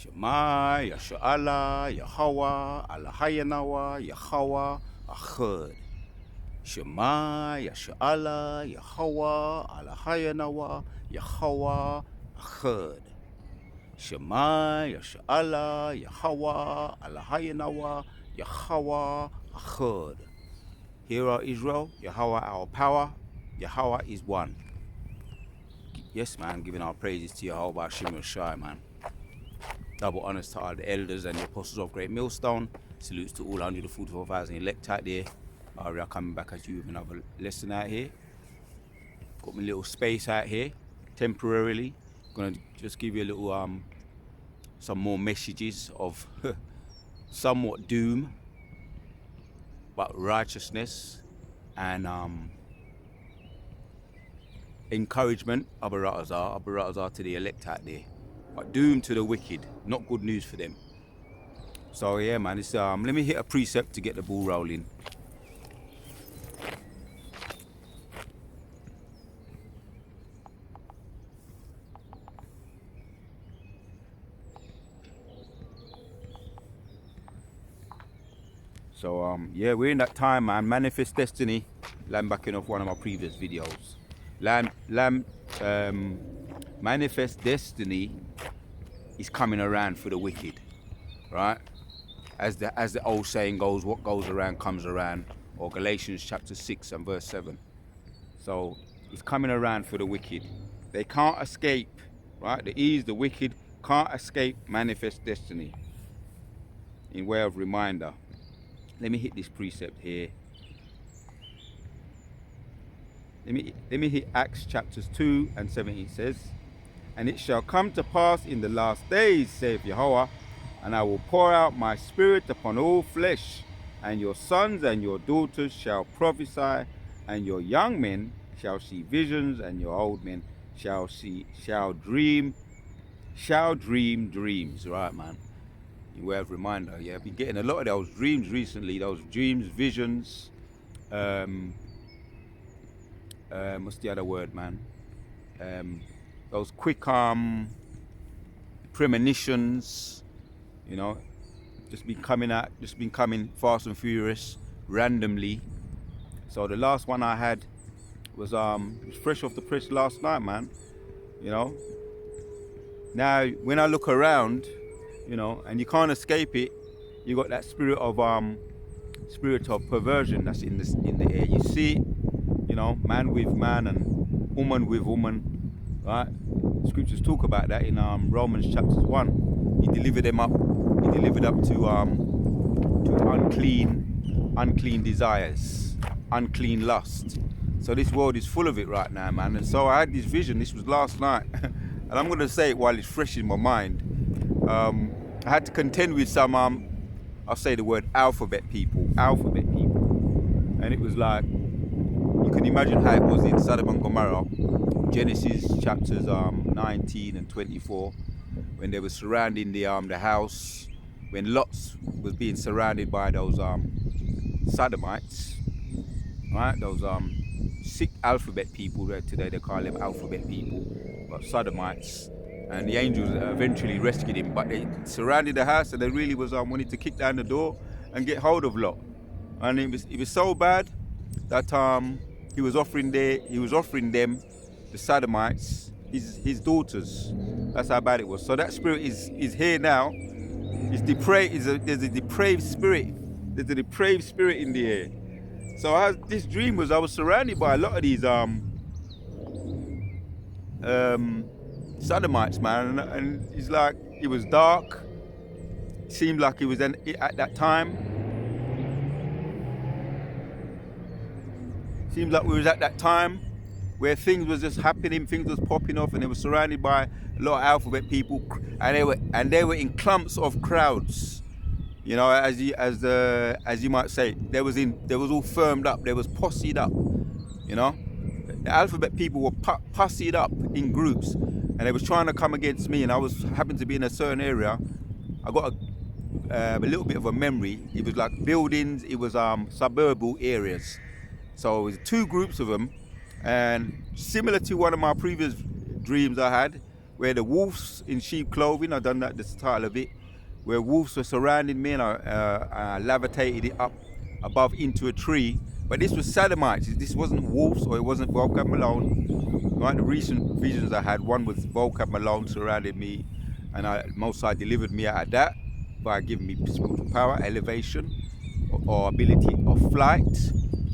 Shema, Yasha'Allah, Yahweh, Allahayanawa, Yahweh, Achad. Shema, Yasha'Allah, Yahweh, Allahayanawa, Yahweh, Achad. Shema, Yasha'Allah, Yahweh, Allahayanawa, Yahweh, Achad. Hear, O Israel, Yahweh our power, Yahweh is one. Yes, man, giving our praises to Yahweh Hashem Yeshai, man. Double honors to all the elders and the apostles of Great Millstone. Salutes to all 144,000 elect out there. We are coming back at you with another lesson out here. Got my little space out here, temporarily. Gonna just give you a little, some more messages of somewhat doom, but righteousness and encouragement. Abaratazar to the elect out there. But doom to the wicked, not good news for them. So yeah, man, it's let me hit a precept to get the ball rolling. So yeah, we're in that time, man. Manifest destiny. Land backing off one of my previous videos. Manifest destiny is coming around for the wicked, right? As the old saying goes, what goes around comes around, or Galatians chapter 6 and verse 7. So it's coming around for the wicked. They can't escape, right? The wicked can't escape manifest destiny. In way of reminder, let me hit this precept here. Let me hit Acts chapters 2 and 17. It says, "And it shall come to pass in the last days, saith Yahweh, and I will pour out my spirit upon all flesh, and your sons and your daughters shall prophesy, and your young men shall see visions, and your old men shall dream dreams." Right, man. In way of reminder, yeah, I've been getting a lot of those dreams recently. Those dreams, visions. What's the other word, man? Those quick premonitions, you know, just been coming fast and furious randomly. So the last one I had was fresh off the press last night, man. You know. Now when I look around, you know, and you can't escape it, you got that spirit of perversion that's in the air. You see it, you know, man with man and woman with woman, right? Scriptures talk about that in Romans chapter 1. He delivered up to unclean desires, unclean lust. So this world is full of it right now, man. And so I had this vision. This was last night, and I'm going to say it while it's fresh in my mind. I had to contend with some, I'll say the word alphabet people, and it was like, you can imagine how it was in Sodom and Gomorrah, Genesis chapters 19 and 24, when they were surrounding the house, when Lot was being surrounded by those Sodomites, right? Those sick alphabet people. Today they call them alphabet people, but Sodomites. And the angels eventually rescued him, but they surrounded the house, and they really was wanted to kick down the door and get hold of Lot. And it was so bad that he was offering them, the Sodomites, his daughters. That's how bad it was. So that spirit is here now. It's depraved. There's a depraved spirit. There's a depraved spirit in the air. So this dream was, I was surrounded by a lot of these Sodomites, man, and it's like it was dark. It seemed like it was at that time. Seems like we was at that time where things was just happening, things was popping off, and they were surrounded by a lot of alphabet people, and they were in clumps of crowds. You know, as you might say, they was all firmed up. They was posseed up. You know, the alphabet people were posseed up in groups, and they was trying to come against me. And I happened to be in a certain area. I got a little bit of a memory. It was like buildings. It was suburban areas. So it was two groups of them, and similar to one of my previous dreams I had, where the wolves in sheep clothing, I done that, the style of it, where wolves were surrounding me, and I levitated it up above into a tree. But this was sodomites. This wasn't wolves, or it wasn't Vocab Malone. Right, the recent visions I had, one was Vocab Malone surrounded me, and Most High delivered me out of that by giving me spiritual power, elevation, or ability of flight.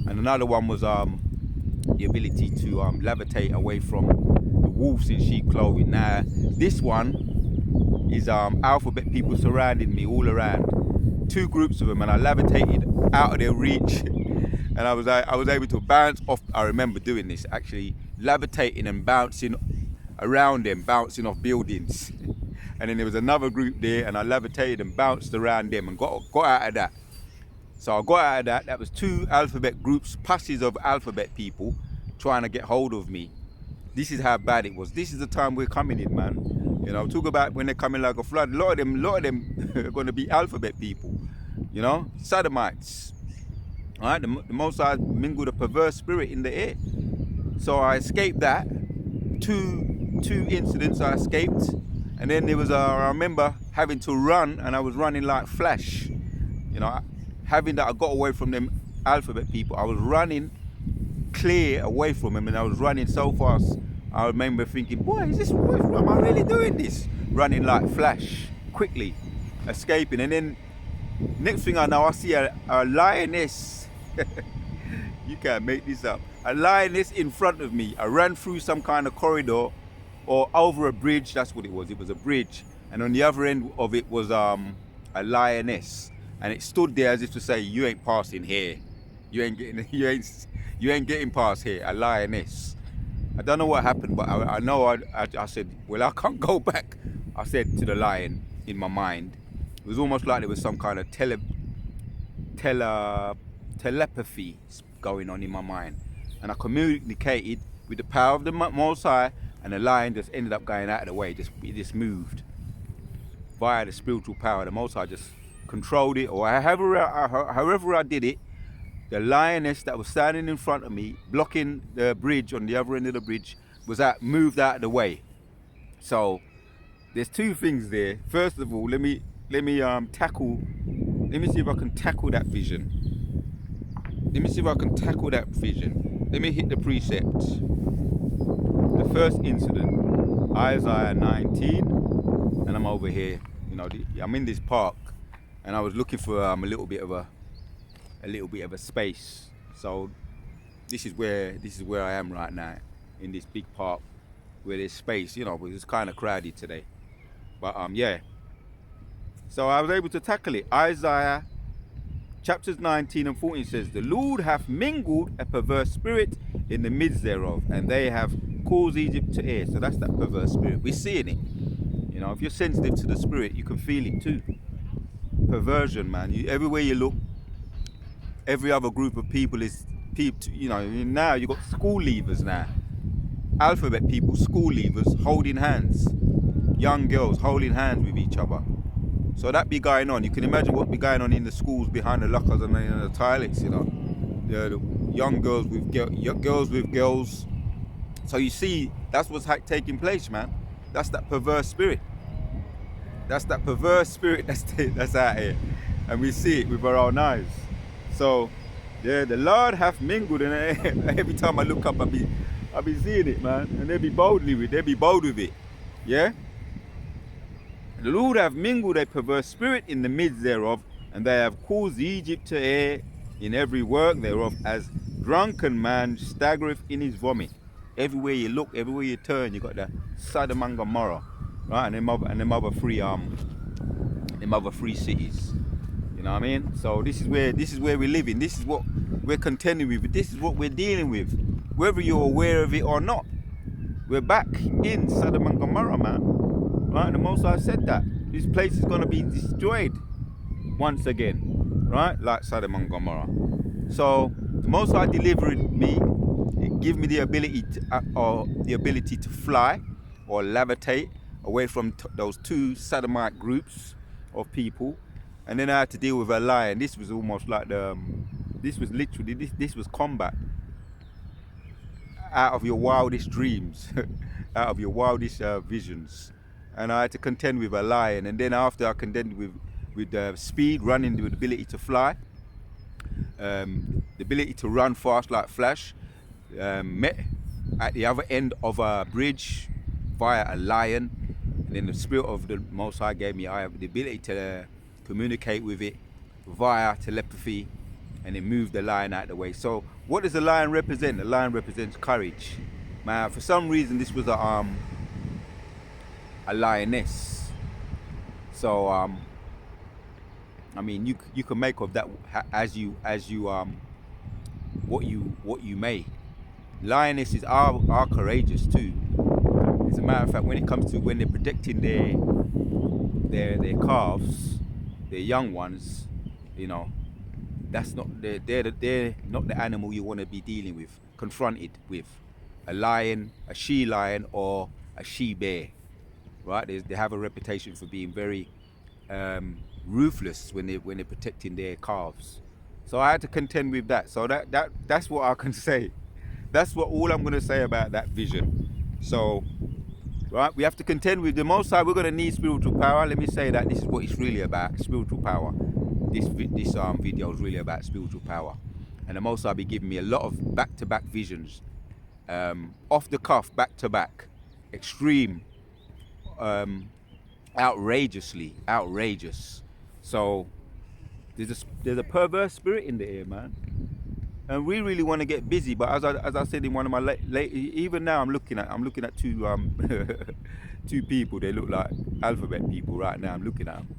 And another one was the ability to levitate away from the wolves in sheep clothing. Now, this one is alphabet people surrounding me all around, 2 groups of them, and I levitated out of their reach, and I was able to bounce off. I remember doing this, actually levitating and bouncing around them, bouncing off buildings. And then there was another group there, and I levitated and bounced around them and got out of that. So I got out of that. That was 2 alphabet groups, passes of alphabet people trying to get hold of me. This is how bad it was. This is the time we're coming in, man. You know, talk about when they're coming like a flood. A lot of them are going to be alphabet people. You know, sodomites. All right, the Most High mingled a perverse spirit in the air. So I escaped that. Two incidents I escaped, and then there was I remember having to run, and I was running like Flash. You know, having that, I got away from them alphabet people. I was running clear away from them, and I was running so fast. I remember thinking, boy, am I really doing this? Running like Flash, quickly, escaping. And then next thing I know, I see a lioness. You can't make this up. A lioness in front of me. I ran through some kind of corridor or over a bridge. That's what it was. It was a bridge. And on the other end of it was a lioness. And it stood there as if to say, you ain't passing here. You ain't getting past here. A lioness. I don't know what happened, but I know I said, well, I can't go back. I said to the lion in my mind. It was almost like there was some kind of telepathy going on in my mind. And I communicated with the power of the Most High, and the lion just ended up going out of the way. It just moved via the spiritual power. The Most High just controlled it, or however I did it. The lioness that was standing in front of me, blocking the bridge on the other end of the bridge, moved out of the way. So there's 2 things there. First of all, let me see if I can tackle that vision. Let me hit the precept. The first incident, Isaiah 19, and I'm over here. You know, I'm in this park, and I was looking for a little bit of a space. So this is where I am right now, in this big park where there's space. You know, but it's kind of crowded today. But yeah. So I was able to tackle it. Isaiah chapters 19 and 14 says, the Lord hath mingled a perverse spirit in the midst thereof, and they have caused Egypt to err. So that's that perverse spirit. We're seeing it. You know, if you're sensitive to the spirit, you can feel it too. Perversion, man. Everywhere you look, every other group of people is peeped. You know, now you've got school leavers now. Alphabet people, school leavers, holding hands. Young girls holding hands with each other. So that be going on. You can imagine what be going on in the schools behind the lockers and in the toilets, you know. The young girls with girls with girls. So you see, that's what's taking place, man. That's that perverse spirit. That's that perverse spirit that's out here. And we see it with our own eyes. So, yeah, the Lord hath mingled, and every time I look up, I be seeing it, man. And they be bold with it. Yeah? The Lord hath mingled a perverse spirit in the midst thereof, and they have caused Egypt to err in every work thereof, as drunken man staggereth in his vomit. Everywhere you look, everywhere you turn, you got the Sodom and Gomorrah, right? And them other three cities. You know what I mean? So this is where we're living. This is what we're contending with. This is what we're dealing with, whether you're aware of it or not. We're back in Sodom and Gomorrah, man. Right? The Most High said that this place is going to be destroyed once again, right? Like Sodom and Gomorrah. So the Most High delivered me. It gave me the ability to fly or levitate away from those 2 sodomite groups of people, and then I had to deal with a lion. This was almost like this was combat. out of your wildest dreams, out of your wildest visions. And I had to contend with a lion. And then after I contended with speed, running, with the ability to fly, the ability to run fast like Flash, met at the other end of a bridge via a lion. And then the spirit of the Most High gave me I have the ability to communicate with it via telepathy, and it moved the lion out of the way. So what does the lion represent? The lion represents courage. Man, for some reason this was a lioness. So I mean, you can make of that as you what you may. Lionesses are courageous too. As a matter of fact, when it comes to when they're protecting their calves, their young ones, you know, that's not they're not the animal you want to be dealing with, confronted with. A lion, a she lion, or a she bear, right? They have a reputation for being very ruthless when they're protecting their calves. So I had to contend with that. So that's what I can say. That's all I'm going to say about that vision. So, right, we have to contend with the Most High. We're going to need spiritual power. Let me say that this is what it's really about, spiritual power. This video is really about spiritual power. And the Most High be giving me a lot of back-to-back visions, off the cuff, back-to-back, extreme, outrageously outrageous. So there's a perverse spirit in the air, man. And we really want to get busy, but as I said in one of my late even now I'm looking at two two people. They look like alphabet people right now. I'm looking at them.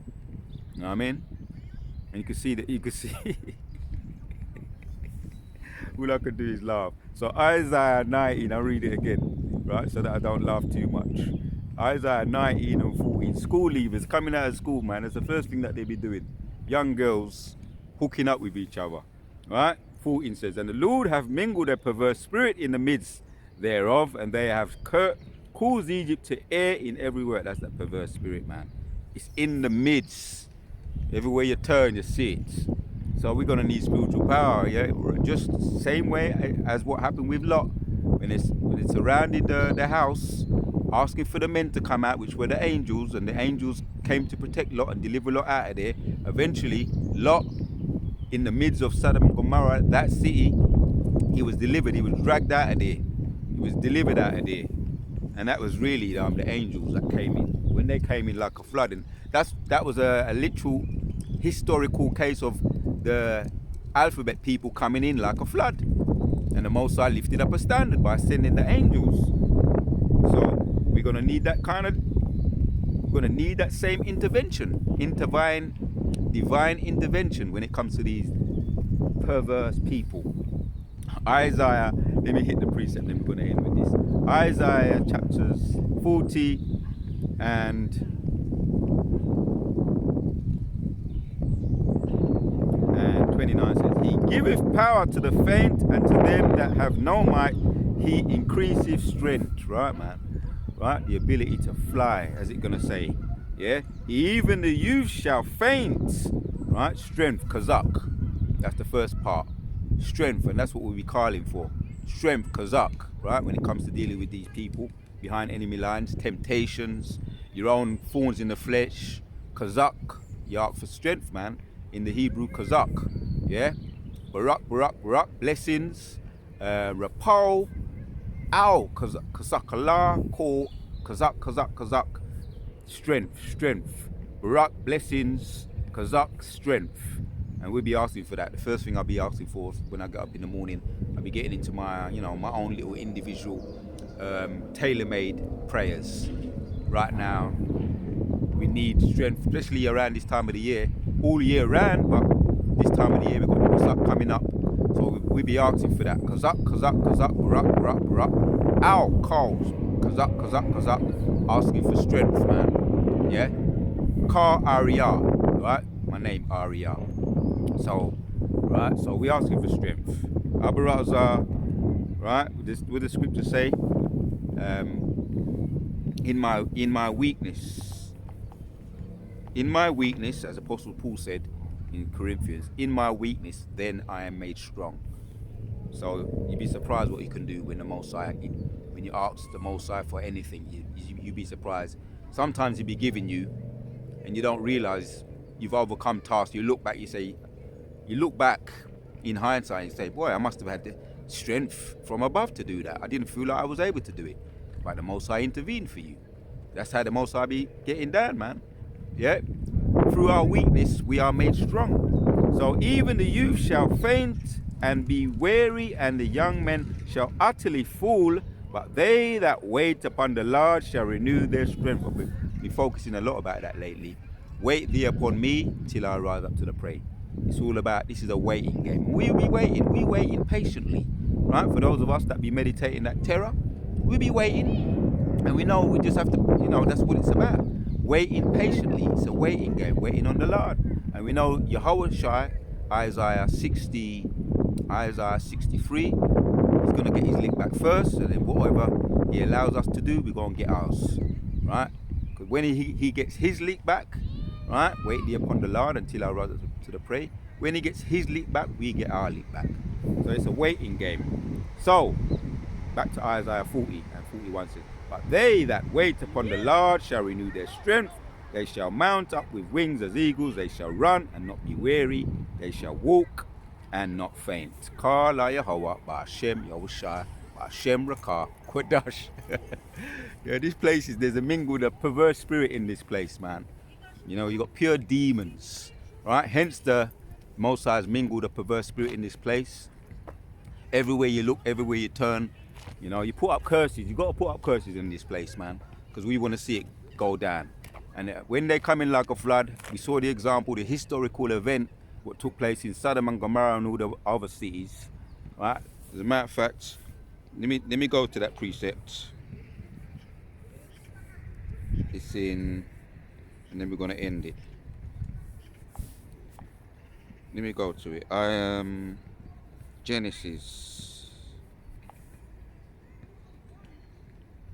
You know what I mean? And you can see all I could do is laugh. So Isaiah 19, I'll read it again, right, so that I don't laugh too much. Isaiah 19 and 14. School leavers coming out of school, man. That's the first thing that they be doing. Young girls hooking up with each other, right? 14 says, and the Lord have mingled a perverse spirit in the midst thereof, and they have caused Egypt to err in every word. That's that perverse spirit, man. It's in the midst. Everywhere you turn, you see it. So we're gonna need spiritual power, yeah. Just the same way as what happened with Lot, when it surrounded the house, asking for the men to come out, which were the angels, and the angels came to protect Lot and deliver Lot out of there. Eventually, Lot, in the midst of Sodom and Gomorrah, that city, he was delivered. He was dragged out of there. He was delivered out of there, and that was really the angels that came in. When they came in like a flood, and that was a literal historical case of the alphabet people coming in like a flood, and the Most High lifted up a standard by sending the angels. So we're gonna need that same intervention, divine intervention when it comes to these perverse people. Isaiah, let me hit the precept, then we're gonna end with this. Isaiah chapters 40 and 29 says, he giveth power to the faint, and to them that have no might he increaseth strength. Right, man? Right? The ability to fly, as it's gonna say. Yeah? Even the youth shall faint. Right? Strength, kazak. That's the first part. Strength, and that's what we'll be calling for. Strength, kazak. Right? When it comes to dealing with these people behind enemy lines, temptations, your own thorns in the flesh. Kazak. You ask for strength, man. In the Hebrew, kazak. Yeah? Barak, barak, barak. Blessings. Rapal. Ow. Kazak Allah. Call. Kazak, kazak, kazak. Strength. Barak, blessings. Kazak, strength. And we'll be asking for that. The first thing I'll be asking for when I get up in the morning, I'll be getting into my, my own little individual, tailor-made prayers. Right now, we need strength, especially around this time of the year, all year round, but this time of the year we've got the Kazak coming up. So we'll be asking for that. Kazak, barak, barak, barak. Ow, calls. Kazak, asking for strength, man. Yeah? Ka Arya, right? My name, Arya. So, right, so we're asking for strength. Abarazah, right, what the scripture say? In my weakness, as Apostle Paul said in Corinthians, in my weakness, then I am made strong. So you'd be surprised what you can do when when you ask the Most High for anything. You'd be surprised. Sometimes he'd be giving you, and you don't realize you've overcome tasks. You look back, you look back in hindsight and say, boy, I must have had the strength from above to do that. I didn't feel like I was able to do it. But the Most High intervened for you. That's how the Most High be getting down, man. Yeah? Through our weakness, we are made strong. So even the youth shall faint and be weary, and the young men shall utterly fall, but they that wait upon the Lord shall renew their strength. I've been focusing a lot about that lately. Wait thee upon me till I rise up to the prey. It's all about, this is a waiting game. We'll be waiting. We waiting patiently, right? For those of us that be meditating that terror, we'll be waiting, and we know we just have to, that's what it's about. Waiting patiently. It's a waiting game, waiting on the Lord. And we know Yahweh Shai, Isaiah 63, he's going to get his lick back first, and then whatever he allows us to do, we're going to get ours, right? Because when he gets his lick back, right, wait thee upon the Lord until I rise up to the prey. When he gets his lick back, we get our lick back. So it's a waiting game. So, back to Isaiah 40 and 41 says, but they that wait upon the Lord shall renew their strength. They shall mount up with wings as eagles. They shall run and not be weary. They shall walk and not faint. Kala Yahweh, Ba'ashem Yahushua, Ba'ashem Rakah, Kodash. Yeah, this place there's a mingled, a perverse spirit in this place, man. You got pure demons, right? Hence the Most High has mingled a perverse spirit in this place. Everywhere you look, everywhere you turn, you put up curses. You got to put up curses in this place, man, because we want to see it go down. And when they come in like a flood, we saw the example, the historical event, what took place in Sodom and Gomorrah and all the other cities, right? As a matter of fact, let me go to that precept. It's in, and then we're going to end it. Let me go to it. Genesis.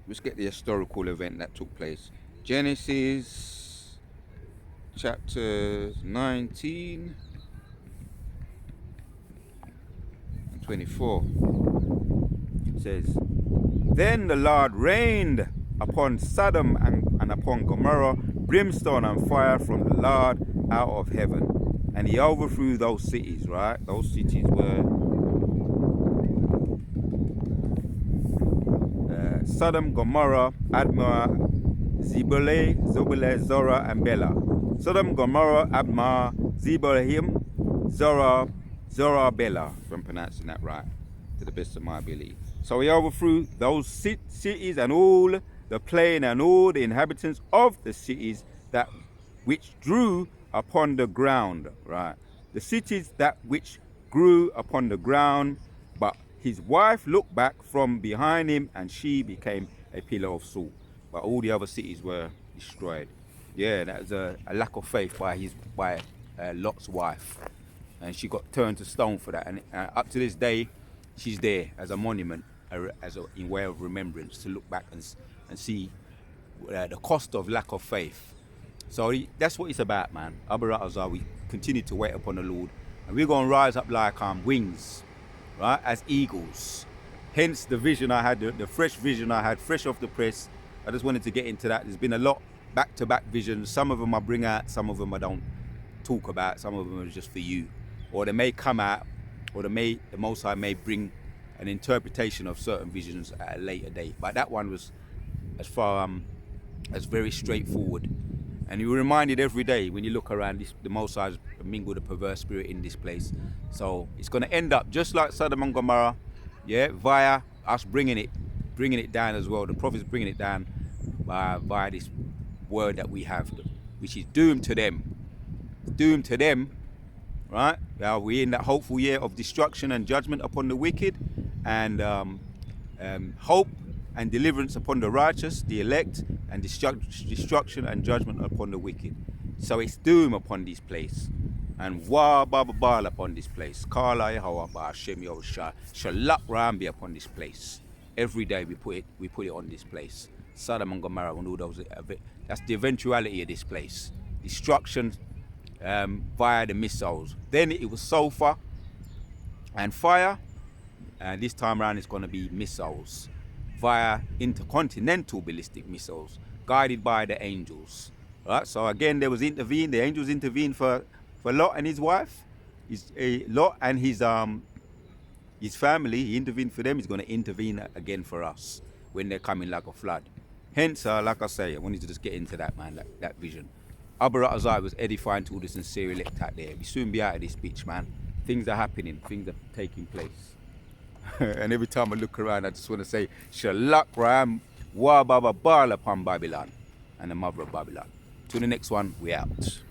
Let's get the historical event that took place. Genesis chapter 19 and 24. It says, then the Lord rained upon Sodom and upon Gomorrah brimstone and fire from the Lord out of heaven, and he overthrew those cities, right? Those cities were Sodom, Gomorrah, Admah, Zebuleh, Zorah, and Bela. Sodom, Gomorrah, Admah, Zebuleh, Zorah, Bela, if I'm pronouncing that right, to the best of my belief. So he overthrew those cities and all the plain and all the inhabitants of the cities that which grew upon the ground, right? The cities that which grew upon the ground, but his wife looked back from behind him, and she became a pillar of salt. But all the other cities were destroyed. Yeah, that was a lack of faith by Lot's wife, and she got turned to stone for that. And up to this day, she's there as a monument, in way of remembrance, to look back and see the cost of lack of faith. So that's what it's about, man. Abaratazar, we continue to wait upon the Lord, and we're going to rise up like wings, right, as eagles. Hence the vision I had, the fresh vision I had, fresh off the press. I just wanted to get into that. There's been a lot back-to-back visions. Some of them I bring out, some of them I don't talk about, some of them are just for you. Or they may come out, or the Most High may bring an interpretation of certain visions at a later date. But that one was as very straightforward. And you're reminded every day when you look around, the Most High has mingled a perverse spirit in this place. So it's going to end up just like Sodom and Gomorrah, yeah, via us bringing it down as well. The prophet's bringing it down via this word that we have, which is doomed to them. Doomed to them, right? Now we're in that hopeful year of destruction and judgment upon the wicked, and hope and deliverance upon the righteous, the elect, and destruction and judgment upon the wicked. So it's doom upon this place, and wa bababal upon this place. Kala Yahweh Ba'ashem Yahushua, Shalak Rambi upon this place. Every day we put it on this place. Sodom and Gomorrah and all those. That's the eventuality of this place. Destruction via the missiles. Then it was sulfur and fire. And this time around it's going to be missiles via intercontinental ballistic missiles guided by the angels. Right? So again, there was intervened. The angels intervened for Lot and his wife. Lot and his family. He intervened for them. He's going to intervene again for us when they're coming like a flood. Hence, like I say, I wanted to just get into that, man, that vision. Abu Ratazai was edifying to all the sincere elect out there. We soon be out of this bitch, man. Things are happening. Things are taking place. And every time I look around, I just want to say, Shalak Ram Wa Baba Bala upon Babylon and the mother of Babylon. Till the next one, we out.